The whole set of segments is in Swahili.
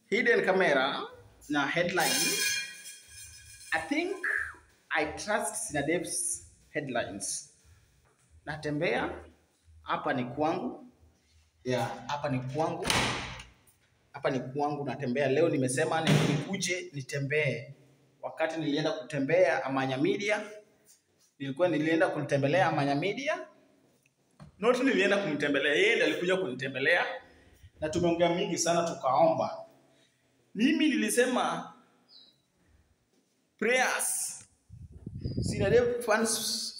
hidden camera na headline. I think I trust Sinadev's headlines. Natembea, hapa ni kwangu. Hapa ni kwangu. Hapa ni kwangu natembea. Leo nimesema nikuje nitembee. Wakati nilienda kutembea Amanya Media, nilienda kunitembelea Amanya Media. Not nilienda kumtembelea, yeye ndiye alikuja kunitembelea na tumeongea mingi sana tukaomba. Mimi nilisema prayers,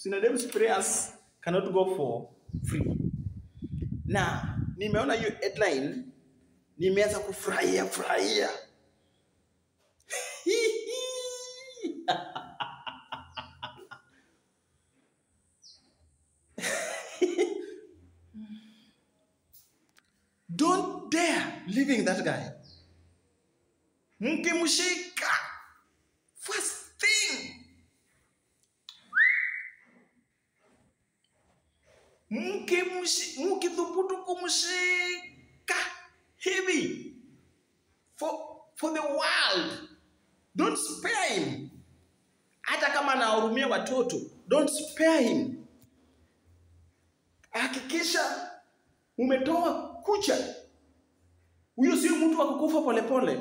Sinadev's prayers cannot go for free. Na nimeona hiyo headline, nimeanza kufurahia. Don't dare leaving that guy. Mkimshika first thing, mkithubutu kumshika hivi for the world, don't spare him. Hata kama anahurumia watoto, don't spare him. Hakikisha umetoa kucha. Huyo sio mtu wa kukufa polepole.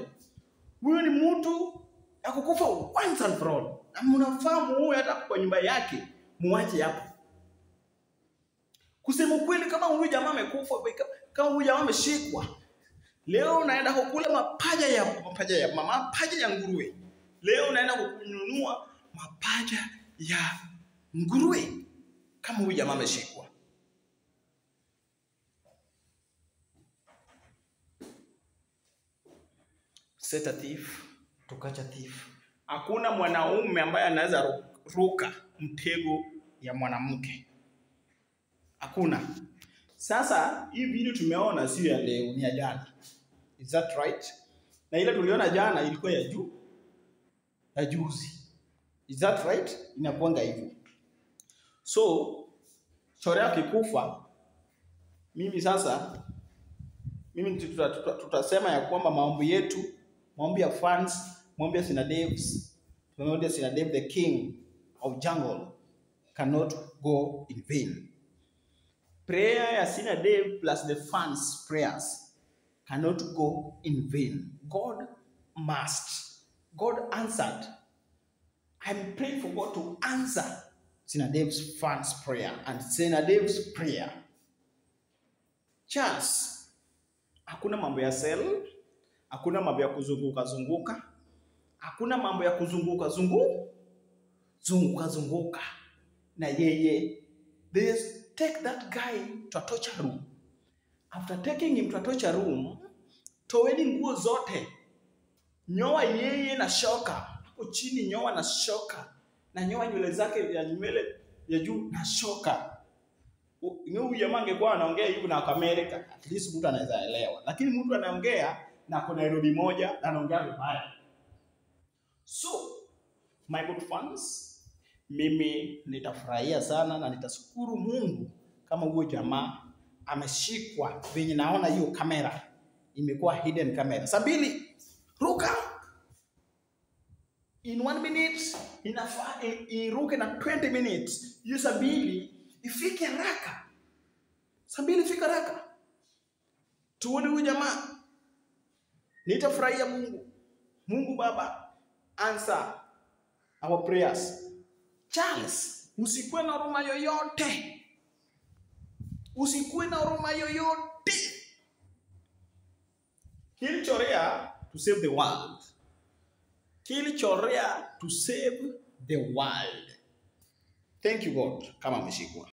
Huyo ni mtu ya kukufa once and for all. Na mnafahamu huyo hata kwa nyumba yake muache hapo. Kusema kweli, kama huyu jamaa amekufa, kama huyu jamaa ameshikwa, leo unaenda kukula mapaja ya nguruwe. Leo unaenda kununua mapaja ya nguruwe kama huyu jamaa ameshikwa. Set a thief to catch a thief. Hakuna mwanaume ambaye anaweza ruka mtego ya mwanamke. Hakuna. Sasa hii video tumeona sio ya leo, ni ya jana. Is that right? Na ile tuliona jana ilikuwa ya juzi. Is that right? Inakuanga hivyo. So Chorea kikufa, mimi tutasema ya kwamba maombi ya fans, maombi ya Sinadev the king of jungle cannot go in vain. Prayer ya Sinadev plus the fans prayers cannot go in vain. God answered. I'm praying for God to answer Sinadev's fans prayer and Sinadev's prayer. Chance. Hakuna mambo ya sell, hakuna mambo ya kuzunguka, hakuna mambo ya kuzunguka. Na yeye, they take that guy to a torture room. After taking him to a torture room, toweni nguo zote. Nyoa yeye na shoka. Hapo chini nyoa na shoka. Na nyoa nywele zake ya nywele ya juu na shoka. Huyu jamaa angekuwa anaongea hivi na America, at least mtu anaweza elewa. Lakini mtu anaongea na kuna Nairobi moja na anaongea vibaya. So, my good fans, mimi nitafurahia sana na nitashukuru Mungu kama huyo jamaa ameshikwa venye naona hiyo kamera imekuwa hidden camera. Sabili, ruka in 1 minute, inafaa iruke na 20 minutes. Hiyo Sabili ifike haraka. Sabili fika haraka. Tuone huyu jamaa. Nitafurahia Mungu Baba, answer our prayers. Charles, usikuwe na huruma yoyote. Kill Chorea to save the world. Kill Chorea to save the world. Thank you God kama ameshikwa.